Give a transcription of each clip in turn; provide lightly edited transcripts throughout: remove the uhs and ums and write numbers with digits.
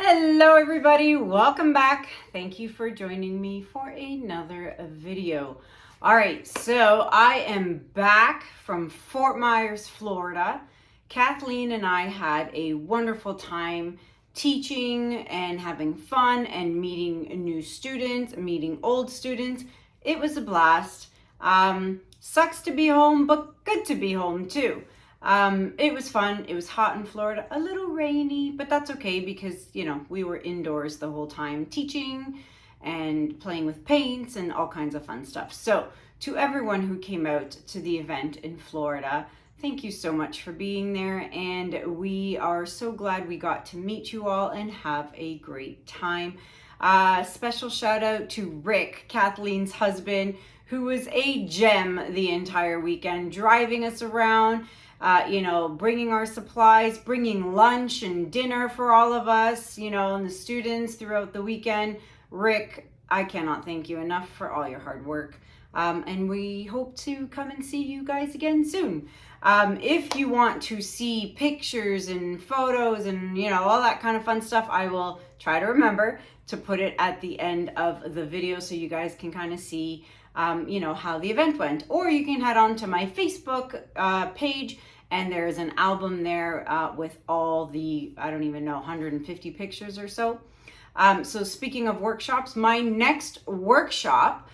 Hello everybody, welcome back. Thank you for joining me for another video. All right, so I am back from Fort Myers, Florida. Kathleen and I had a wonderful time teaching and having fun and meeting new students, meeting old students. It was a blast. Sucks to be home, but good to be home too. It was fun. It was hot in Florida, a little rainy, but that's okay because, we were indoors the whole time teaching and playing with paints and all kinds of fun stuff. So to everyone who came out to the event in Florida, thank you so much for being there. And we are so glad we got to meet you all and have a great time. Special shout out to Rick, Kathleen's husband, who was a gem the entire weekend, driving us around, bringing our supplies, bringing lunch and dinner for all of us, and the students throughout the weekend. Rick, I cannot thank you enough for all your hard work. And we hope to come and see you guys again soon. If you want to see pictures and photos and, all that kind of fun stuff, I will try to remember to put it at the end of the video so you guys can kind of see how the event went. Or you can head on to my Facebook page, and there's an album there with all the, I don't even know, 150 pictures or so. So speaking of workshops, my next workshop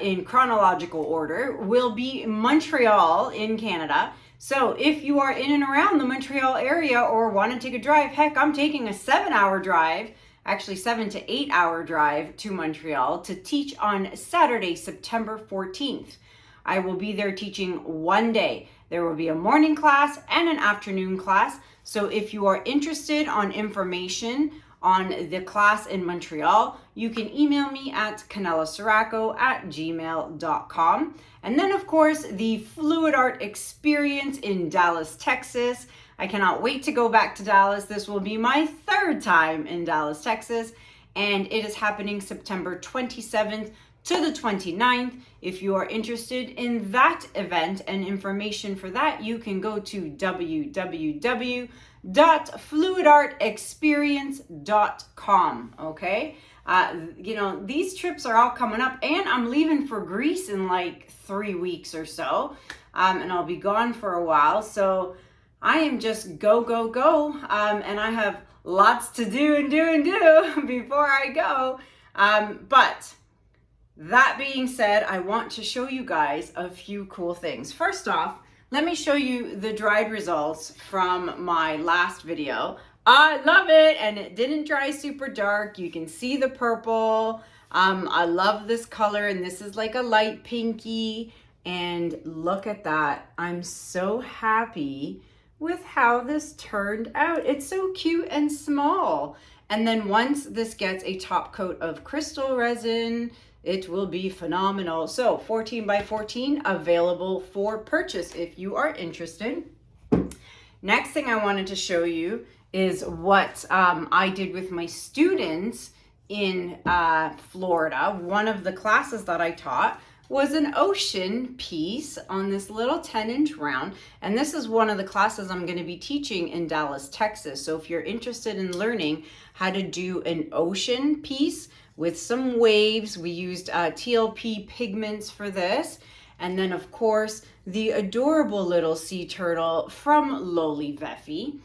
in chronological order will be Montreal in Canada. So if you are in and around the Montreal area or want to take a drive, heck, I'm taking a 7-hour drive, actually 7 to 8 hour drive to Montreal to teach on Saturday, September 14th. I will be there teaching one day. There will be a morning class and an afternoon class. So if you are interested on information on the class in Montreal, you can email me at kanellaciraco@gmail.com. And then of course, the Fluid Art Experience in Dallas, Texas. I cannot wait to go back to Dallas. This will be my third time in Dallas, Texas, and it is happening September 27th to the 29th. If you are interested in that event and information for that, you can go to www.fluidartexperience.com, okay? These trips are all coming up, and I'm leaving for Greece in like 3 weeks or so, and I'll be gone for a while. So I am just go, and I have lots to do before I go. But that being said, I want to show you guys a few cool things. First off, let me show you the dried results from my last video. I love it, and it didn't dry super dark. You can see the purple. I love this color, and this is like a light pinky. And look at that. I'm so happy with how this turned out. It's so cute and small. And then once this gets a top coat of crystal resin, it will be phenomenal. So 14 by 14 available for purchase if you are interested. Next thing I wanted to show you is what I did with my students in Florida. One of the classes that I taught was an ocean piece on this little 10-inch round. And this is one of the classes I'm going to be teaching in Dallas, Texas. So if you're interested in learning how to do an ocean piece with some waves, we used TLP pigments for this. And then of course, the adorable little sea turtle from Lolivefe.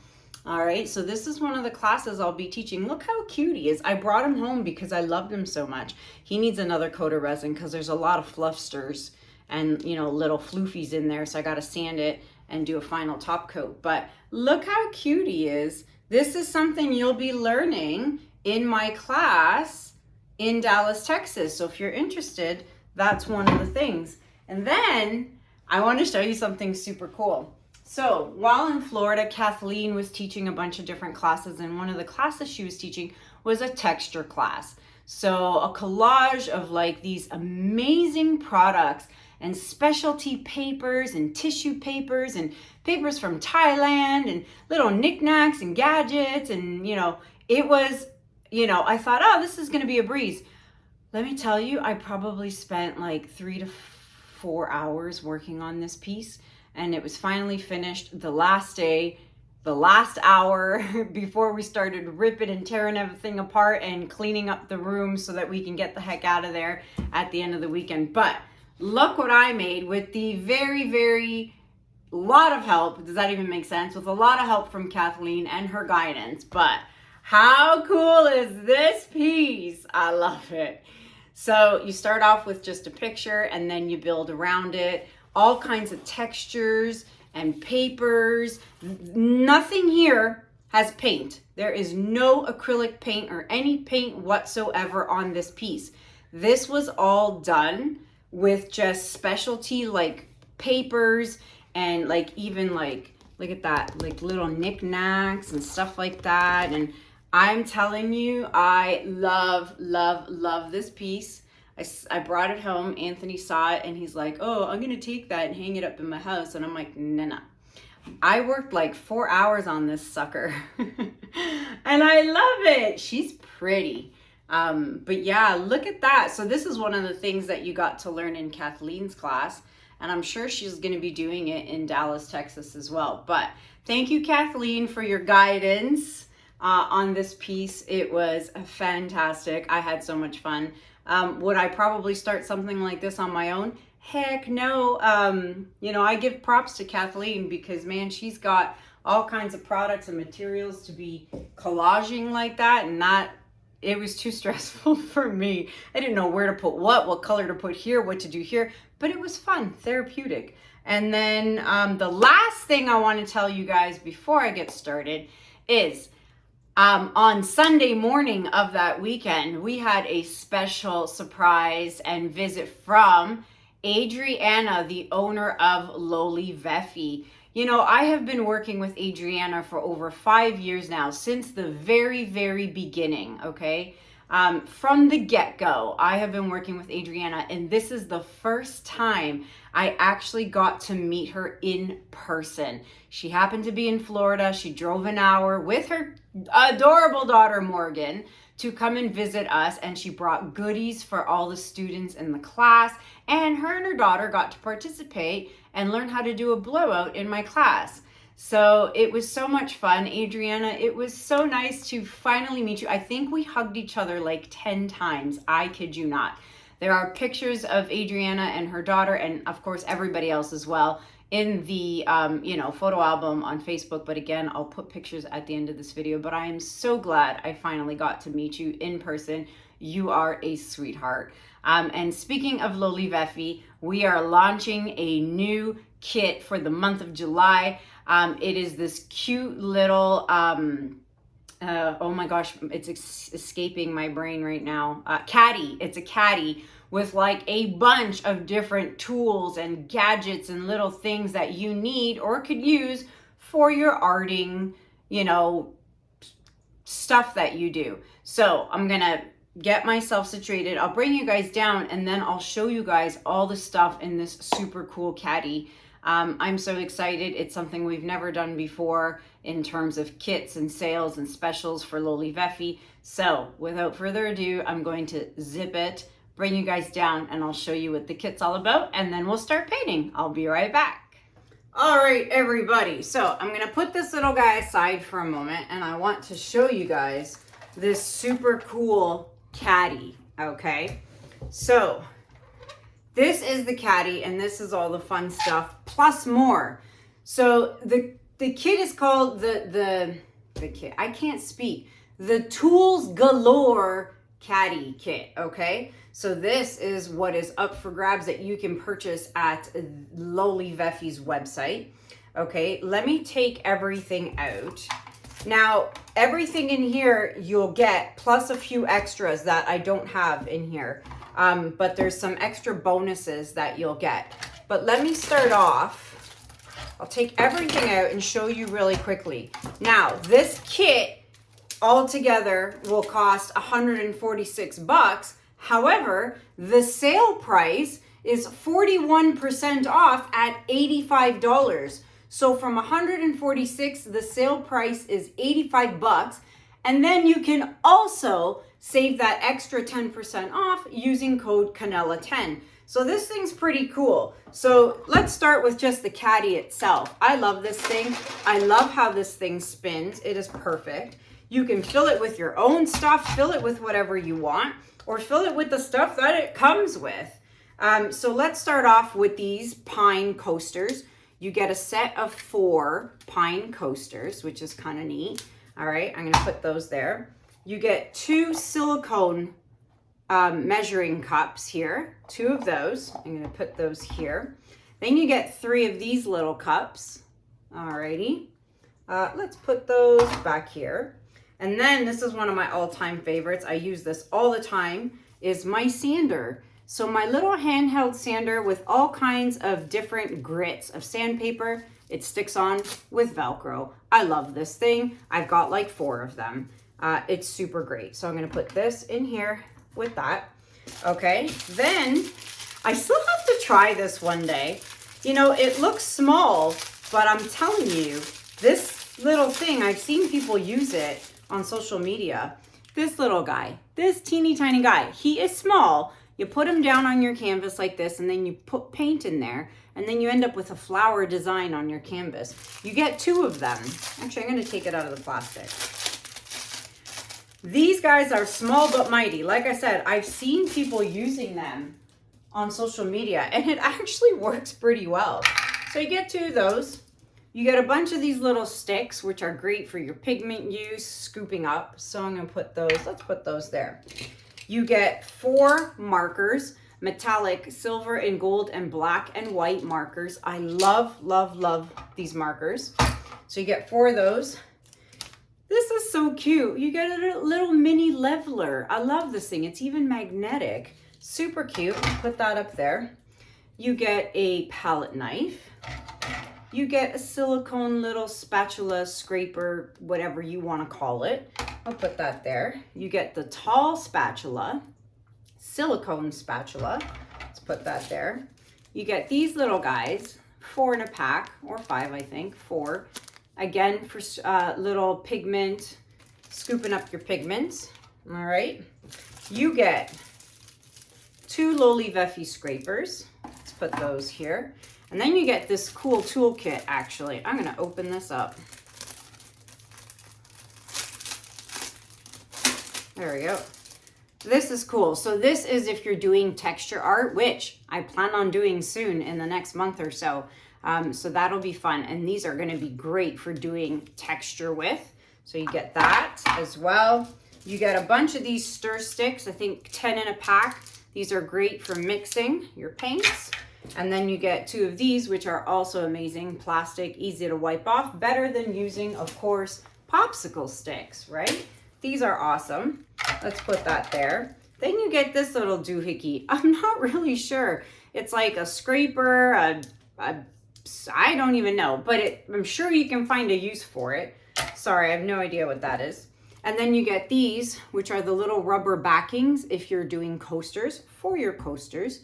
All right, so this is one of the classes I'll be teaching. Look how cute he is. I brought him home because I loved him so much. He needs another coat of resin because there's a lot of fluffsters and, little floofies in there. So I got to sand it and do a final top coat. But look how cute he is. This is something you'll be learning in my class in Dallas, Texas. So if you're interested, that's one of the things. And then I want to show you something super cool. So while in Florida, Kathleen was teaching a bunch of different classes, and one of the classes she was teaching was a texture class. So a collage of like these amazing products and specialty papers and tissue papers and papers from Thailand and little knickknacks and gadgets. And, it was, I thought, oh, this is going to be a breeze. Let me tell you, I probably spent like 3 to 4 hours working on this piece. And it was finally finished the last day. the last hour before we started ripping and tearing everything apart and cleaning up the room so that we can get the heck out of there at the end of the weekend. But look what I made with the very lot of help. Does that even make sense? With a lot of help from Kathleen and her guidance. But how cool is this piece? I love it. So you start off with just a picture and then you build around it. All kinds of textures and papers. Nothing here has paint. There is no acrylic paint or any paint whatsoever on this piece. This was all done with just specialty like papers and like even like, look at that, like little knickknacks and stuff like that. And I'm telling you, I love this piece. I brought it home. Anthony saw it and he's like, oh, I'm going to take that and hang it up in my house. And I'm like, no. I worked like 4 hours on this sucker and I love it. She's pretty. But yeah, look at that. So this is one of the things that you got to learn in Kathleen's class. And I'm sure she's going to be doing it in Dallas, Texas as well. But thank you, Kathleen, for your guidance on this piece. It was fantastic. I had so much fun. Would I probably start something like this on my own? Heck no. You know, I give props to Kathleen because, man, she's got all kinds of products and materials to be collaging like that. And it was too stressful for me. I didn't know where to put what color to put here, what to do here. But it was fun, therapeutic. And then the last thing I want to tell you guys before I get started is on Sunday morning of that weekend, we had a special surprise and visit from Adriana, the owner of Lolivefe. You know, I have been working with Adriana for over 5 years now, since the very beginning, okay? From the get-go, I have been working with Adriana, and this is the first time I actually got to meet her in person. She happened to be in Florida. She drove an hour with her adorable daughter, Morgan, to come and visit us, and she brought goodies for all the students in the class, and her daughter got to participate and learn how to do a blowout in my class. So it was so much fun. Adriana, it was so nice to finally meet you. I think we hugged each other like 10 times. I kid you not. There are pictures of Adriana and her daughter, and of course everybody else as well, in the photo album on Facebook. But again, I'll put pictures at the end of this video. But I am so glad I finally got to meet you in person. You are a sweetheart. And speaking of Lolivefe, we are launching a new kit for the month of July. It is this cute little, oh my gosh, it's escaping my brain right now. Caddy. It's a caddy with like a bunch of different tools and gadgets and little things that you need or could use for your arting, you know, stuff that you do. So I'm going to get myself situated. I'll bring you guys down and then I'll show you guys all the stuff in this super cool caddy. I'm so excited. It's something we've never done before in terms of kits and sales and specials for Lolivefe. So without further ado, I'm going to zip it, bring you guys down, and I'll show you what the kit's all about, and then we'll start painting. I'll be right back. All right, everybody. So I'm going to put this little guy aside for a moment, and I want to show you guys this super cool caddy, okay? So this is the caddy, and this is all the fun stuff, plus more. So the kit is called the kit. I can't speak. The Tools Galore Caddy Kit, okay? So this is what is up for grabs that you can purchase at Lolivefe's website. Okay, let me take everything out. Now, everything in here you'll get, plus a few extras that I don't have in here. But there's some extra bonuses that you'll get. But let me start off. I'll take everything out and show you really quickly. Now, this kit altogether will cost $146. However, the sale price is 41% off at $85. So from $146, the sale price is $85. And then you can also save that extra 10% off using code Kanella10. So this thing's pretty cool. So let's start with just the caddy itself. I love this thing. I love how this thing spins. It is perfect. You can fill it with your own stuff, fill it with whatever you want, or fill it with the stuff that it comes with. So let's start off with these pine coasters. You get a set of 4 pine coasters, which is kind of neat. All right, I'm gonna put those there. You get 2 silicone measuring cups here, 2 of those. I'm gonna put those here. Then you get 3 of these little cups. Alrighty, let's put those back here. And then this is one of my all-time favorites. I use this all the time, is my sander. So my little handheld sander with all kinds of different grits of sandpaper. It sticks on with Velcro. I love this thing. I've got like 4 of them. It's super great. So I'm gonna put this in here with that. Okay, then I still have to try this one day. You know, it looks small, but I'm telling you, this little thing, I've seen people use it on social media. This little guy, this teeny tiny guy, he is small. You put him down on your canvas like this, and then you put paint in there, and then you end up with a flower design on your canvas. You get 2 of them. Actually, I'm gonna take it out of the plastic. These guys are small but mighty. Like I said, I've seen people using them on social media, and it actually works pretty well. So you get 2 of those. You get a bunch of these little sticks, which are great for your pigment use, scooping up. So I'm gonna put those, let's put those there. You get 4 markers, metallic silver and gold and black and white markers. I love, love, love these markers. So you get 4 of those. This is so cute. You get a little mini leveler. I love this thing. It's even magnetic. Super cute. Put that up there. You get a palette knife. You get a silicone little spatula, scraper, whatever you want to call it. I'll put that there. You get the tall spatula, silicone spatula. Let's put that there. You get these little guys, 4 in a pack, or 5, I think, 4. Again, for little pigment, scooping up your pigments. All right. You get 2 Lolivefe scrapers. Let's put those here. And then you get this cool toolkit, actually. I'm gonna open this up. There we go. This is cool. So this is if you're doing texture art, which I plan on doing soon in the next month or so. So that'll be fun. And these are gonna be great for doing texture with. So you get that as well. You get a bunch of these stir sticks, I think 10 in a pack. These are great for mixing your paints. And then you get 2 of these, which are also amazing. Plastic, easy to wipe off. Better than using, of course, popsicle sticks, right? These are awesome. Let's put that there. Then you get this little doohickey. I'm not really sure. It's like a scraper, I don't even know, but I'm sure you can find a use for it. Sorry, I have no idea what that is. And then you get these, which are the little rubber backings if you're doing coasters, for your coasters.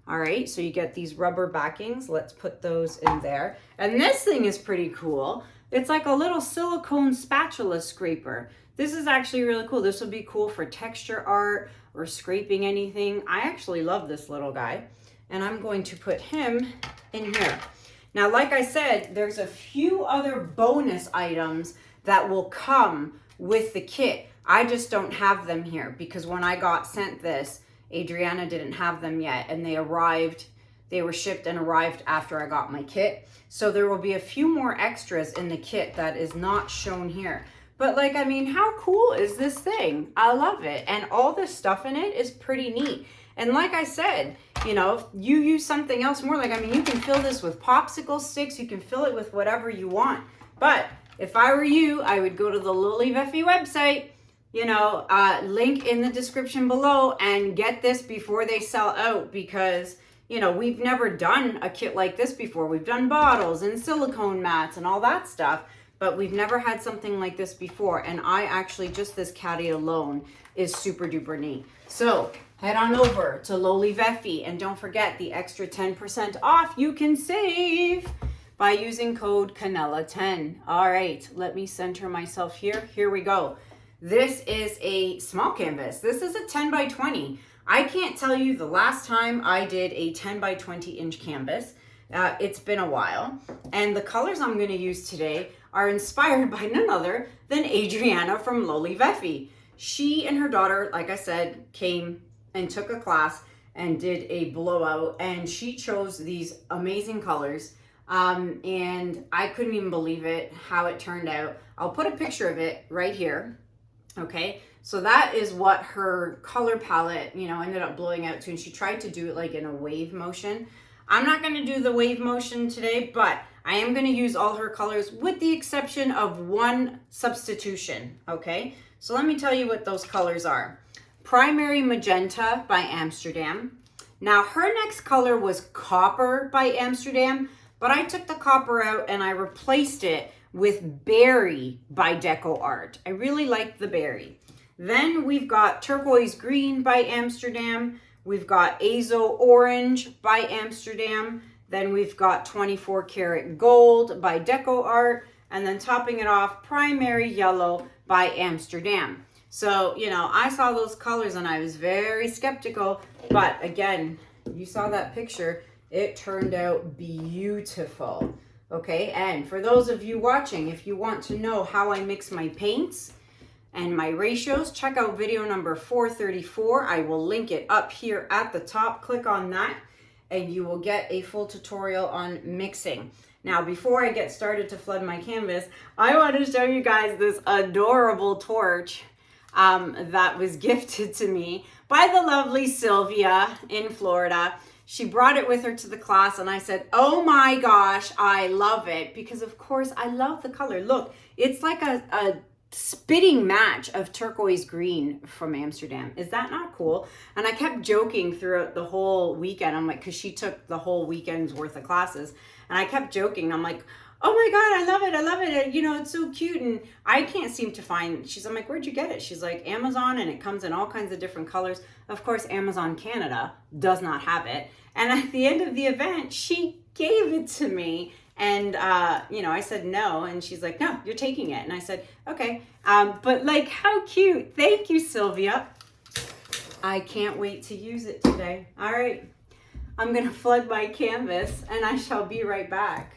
All right, so you get these rubber backings. Let's put those in there. And this thing is pretty cool. It's like a little silicone spatula scraper. This is actually really cool. This would be cool for texture art or scraping anything. I actually love this little guy. And I'm going to put him in here. Now, like I said, there's a few other bonus items that will come with the kit. I just don't have them here because when I got sent this, Adriana didn't have them yet, and they were shipped and arrived after I got my kit. So there will be a few more extras in the kit that is not shown here. But like, I mean, how cool is this thing? I love it. And all this stuff in it is pretty neat. And like I said, you know, if you use something else more, like, I mean, you can fill this with popsicle sticks, you can fill it with whatever you want. But if I were you, I would go to the Lolivefe website, you know, link in the description below, and get this before they sell out, because, you know, we've never done a kit like this before. We've done bottles and silicone mats and all that stuff, but we've never had something like this before. And I actually, just this caddy alone is super duper neat. So head on over to Lolivefe, and don't forget the extra 10% off you can save by using code Kanella10. All right, let me center myself here. Here we go. This is a small canvas. This is a 10 by 20. I can't tell you the last time I did a 10 by 20 inch canvas. It's been a while. And the colors I'm going to use today are inspired by none other than Adriana from Lolivefe. She and her daughter, like I said, came and took a class and did a blowout, and she chose these amazing colors. And I couldn't even believe it, how it turned out. I'll put a picture of it right here. Okay, so that is what her color palette, you know, ended up blowing out to, and she tried to do it like in a wave motion. I'm not going to do the wave motion today, but I am going to use all her colors with the exception of one substitution. Okay, so let me tell you what those colors are. Primary Magenta by Amsterdam. Now her next color was Copper by Amsterdam, but I took the copper out and I replaced it with Berry by DecoArt. I really like the berry. Then we've got Turquoise Green by Amsterdam. We've got Azo Orange by Amsterdam. Then we've got 24 Karat Gold by DecoArt. And then topping it off, Primary Yellow by Amsterdam. So, you know, I saw those colors and I was very skeptical. But again, you saw that picture. It turned out beautiful. Okay, and for those of you watching, if you want to know how I mix my paints and my ratios, check out video number 434. I will link it up here at the top. Click on that and you will get a full tutorial on mixing. Now, before I get started to flood my canvas, I want to show you guys this adorable torch that was gifted to me by the lovely Sylvia in Florida. She brought it with her to the class and I said, oh my gosh, I love it. Because of course I love the color. Look, it's like a spitting match of turquoise green from Amsterdam. Is that not cool? And I kept joking throughout the whole weekend. I'm like, because she took the whole weekend's worth of classes. And I kept joking. I'm like, oh my God, I love it. I love it. And, you know, it's so cute. And I can't seem to find, I'm like, where'd you get it? She's like, Amazon, and it comes in all kinds of different colors. Of course, Amazon Canada does not have it. And at the end of the event, she gave it to me. And, you know, I said no. And she's like, no, you're taking it. And I said, okay. But like, how cute. Thank you, Sylvia. I can't wait to use it today. All right. I'm going to flood my canvas and I shall be right back.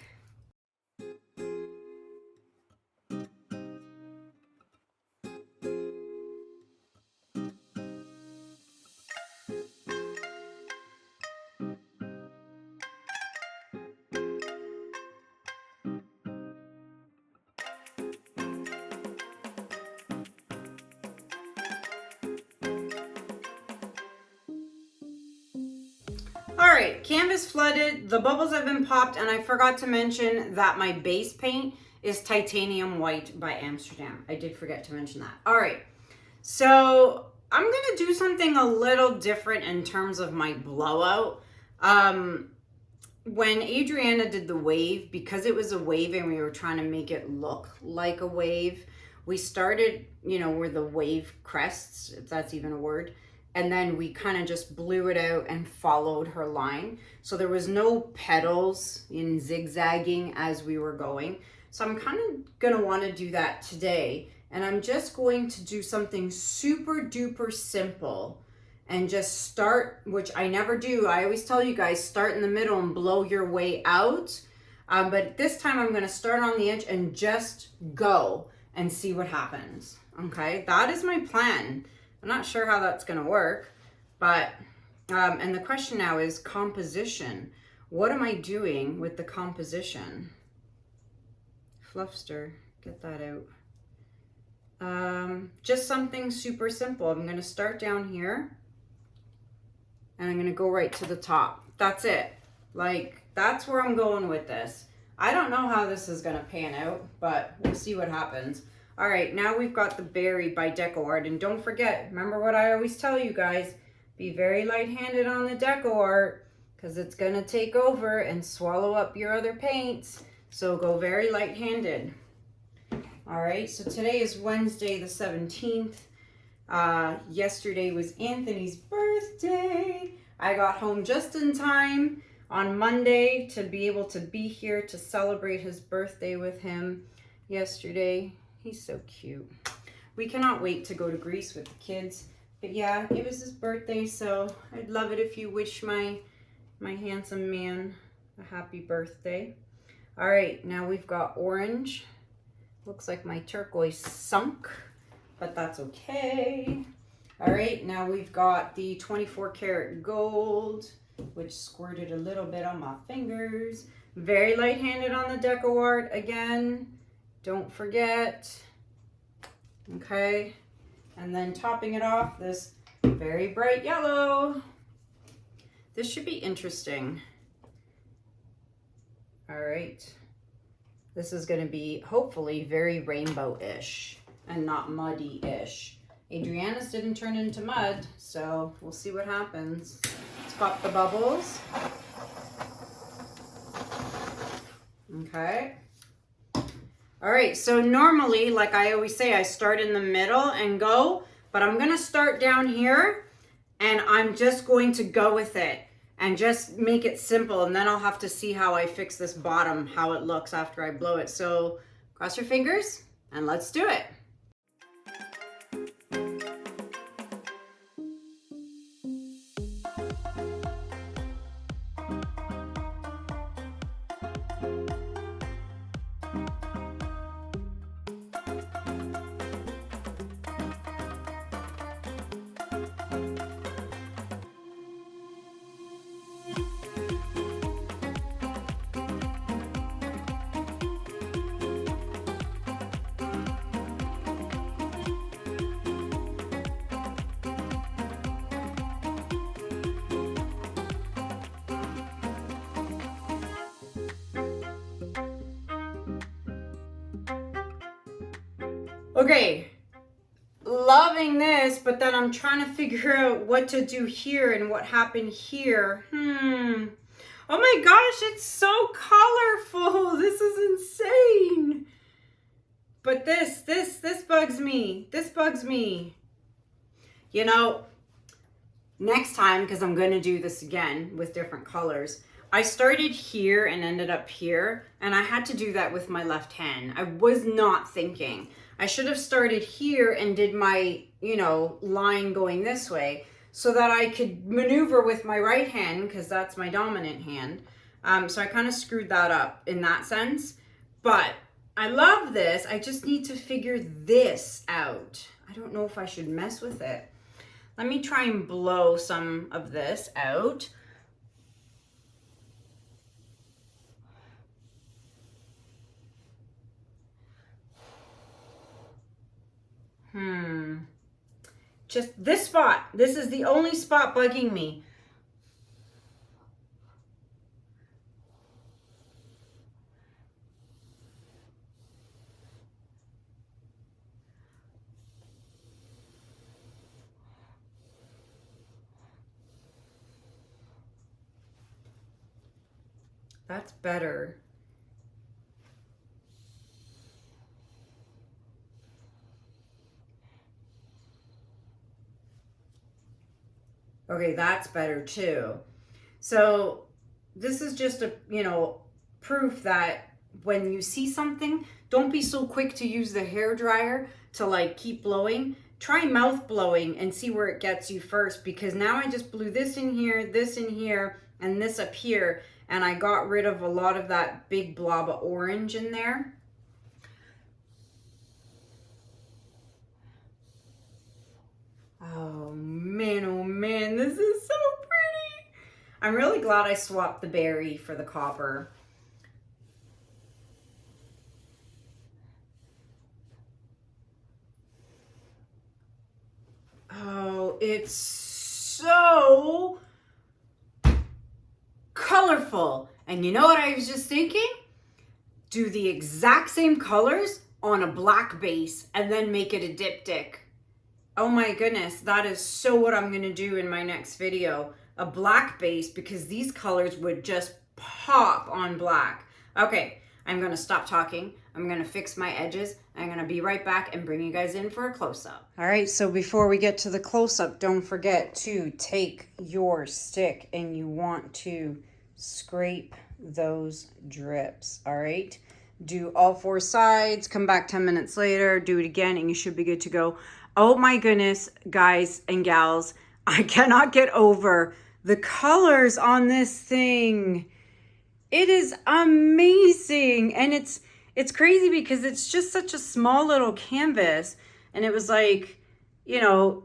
All right, canvas flooded, the bubbles have been popped, and I forgot to mention that my base paint is Titanium White by Amsterdam. I did forget to mention that. All right, so I'm gonna do something a little different in terms of my blowout. When Adriana did the wave, because it was a wave and we were trying to make it look like a wave, we started, you know, where the wave crests, if that's even a word, and then we kind of just blew it out and followed her line. So there was no petals in zigzagging as we were going. So I'm kind of gonna want to do that today. And I'm just going to do something super duper simple and just start, which I never do. I always tell you guys, start in the middle and blow your way out. But this time I'm gonna start on the edge and just go and see what happens. Okay, that is my plan. I'm not sure how that's gonna work, but, and the question now is composition. What am I doing with the composition? Fluffster, get that out. Just something super simple. I'm gonna start down here and I'm gonna go right to the top. That's it. Like, that's where I'm going with this. I don't know how this is gonna pan out, but we'll see what happens. All right, now we've got the Berry by DecoArt. And don't forget, remember what I always tell you guys, be very light-handed on the DecoArt because it's gonna take over and swallow up your other paints. So go very light-handed. All right, so today is Wednesday the 17th. Yesterday was Anthony's birthday. I got home just in time on Monday to be able to be here to celebrate his birthday with him yesterday. He's so cute. We cannot wait to go to Greece with the kids. But yeah, it was his birthday, so I'd love it if you wish my handsome man a happy birthday. All right, now we've got orange. Looks like my turquoise sunk, but that's okay. All right, now we've got the 24 karat gold, which squirted a little bit on my fingers. Very light-handed on the DecoArt again. Don't forget. Okay, and then topping it off, this very bright yellow. This should be interesting. All right. This is going to be hopefully very rainbow-ish and not muddy-ish. Adriana's didn't turn into mud, so we'll see what happens. Let's pop the bubbles. Okay. All right, so normally, like I always say, I start in the middle and go, but I'm going to start down here and I'm just going to go with it and just make it simple, and then I'll have to see how I fix this bottom, how it looks after I blow it. So cross your fingers and let's do it. Okay, loving this, but then I'm trying to figure out what to do here and what happened here. Oh my gosh, it's so colorful. This is insane. But this bugs me. This bugs me. You know, next time, because I'm going to do this again with different colors, I started here and ended up here, and I had to do that with my left hand. I was not thinking. I should have started here and did my, you know, line going this way so that I could maneuver with my right hand, because that's my dominant hand. So I kind of screwed that up in that sense. But I love this. I just need to figure this out. I don't know if I should mess with it. Let me try and blow some of this out. Just this spot. This is the only spot bugging me. That's better. Okay, that's better too. So this is just a, you know, proof that when you see something, don't be so quick to use the hair dryer to like keep blowing. Try mouth blowing and see where it gets you first, because now I just blew this in here, and this up here, and I got rid of a lot of that big blob of orange in there. Oh man, this is so pretty. I'm really glad I swapped the berry for the copper. Oh, it's so colorful. And you know what I was just thinking? Do the exact same colors on a black base and then make it a diptych. Oh my goodness, that is so what I'm going to do in my next video. A black base, because these colors would just pop on black. Okay, I'm going to stop talking. I'm going to fix my edges. I'm going to be right back and bring you guys in for a close-up. All right, so before we get to the close-up, don't forget to take your stick and you want to scrape those drips, all right? Do all 4 sides, come back 10 minutes later, do it again, and you should be good to go. Oh my goodness, guys and gals, I cannot get over the colors on this thing. It is amazing. And it's crazy because it's just such a small little canvas. And it was like, you know,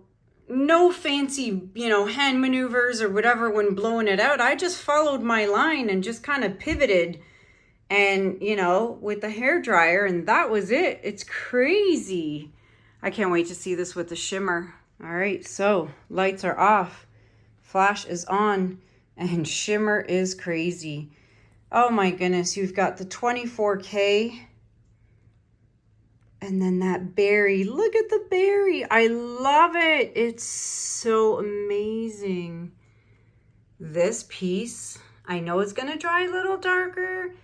no fancy, you know, hand maneuvers or whatever when blowing it out. I just followed my line and just kind of pivoted and, you know, with the hair dryer, and that was it. It's crazy. I can't wait to see this with the shimmer. All right, so lights are off, flash is on, and shimmer is crazy. Oh my goodness, you've got the 24K. And then that berry, look at the berry. I love it. It's so amazing. This piece, I know it's gonna dry a little darker,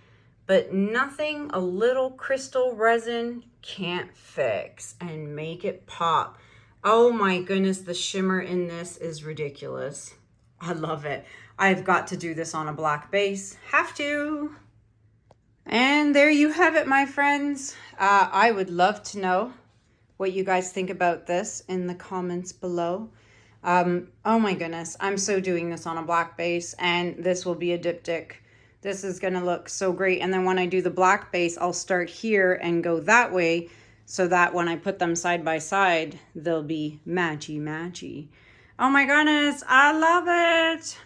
but nothing a little crystal resin can't fix and make it pop. Oh my goodness, the shimmer in this is ridiculous. I love it. I've got to do this on a black base. Have to. And there you have it, my friends. I would love to know what you guys think about this in the comments below. Oh my goodness, I'm so doing this on a black base, and this will be a diptych. This is gonna look so great. And then when I do the black base, I'll start here and go that way so that when I put them side by side, they'll be matchy-matchy. Oh my goodness, I love it.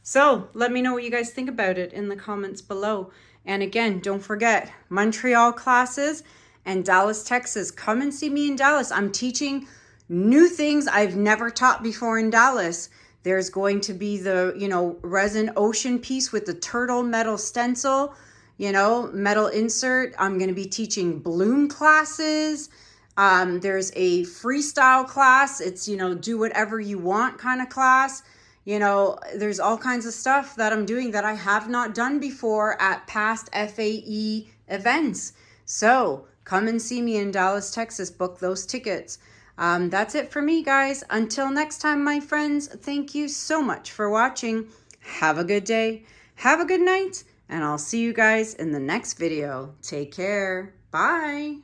So let me know what you guys think about it in the comments below. And again, don't forget, Montreal classes and Dallas, Texas. Come and see me in Dallas. I'm teaching new things I've never taught before in Dallas. There's going to be the, you know, resin ocean piece with the turtle metal stencil, you know, metal insert. I'm going to be teaching bloom classes. There's a freestyle class. It's, you know, do whatever you want kind of class. You know, there's all kinds of stuff that I'm doing that I have not done before at past FAE events. So come and see me in Dallas, Texas. Book those tickets. That's it for me, guys. Until next time, my friends, thank you so much for watching. Have a good day. Have a good night. And I'll see you guys in the next video. Take care. Bye.